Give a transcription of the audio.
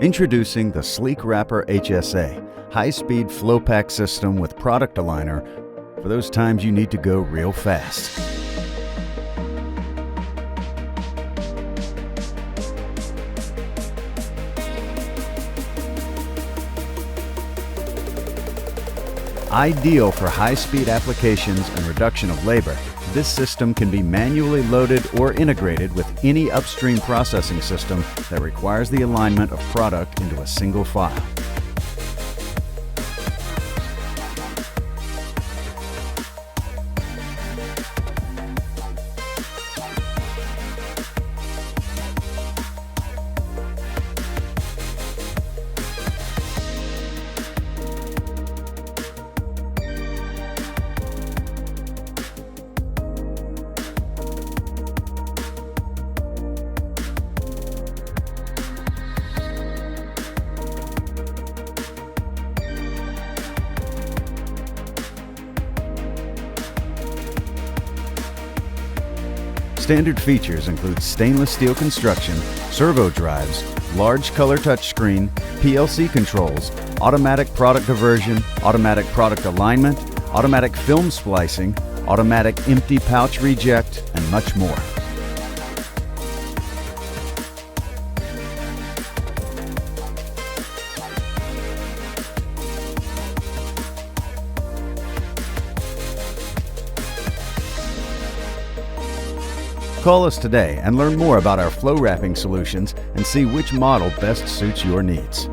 Introducing the Sleek Wrapper HSA, high-speed flow pack system with product aligner for those times you need to go real fast. Ideal for high-speed applications and reduction of labor, this system can be manually loaded or integrated with any upstream processing system that requires the alignment of product into a single file. Standard features include stainless steel construction, servo drives, large color touchscreen, PLC controls, automatic product diversion, automatic product alignment, automatic film splicing, automatic empty pouch reject, and much more. Call us today and learn more about our flow wrapping solutions and see which model best suits your needs.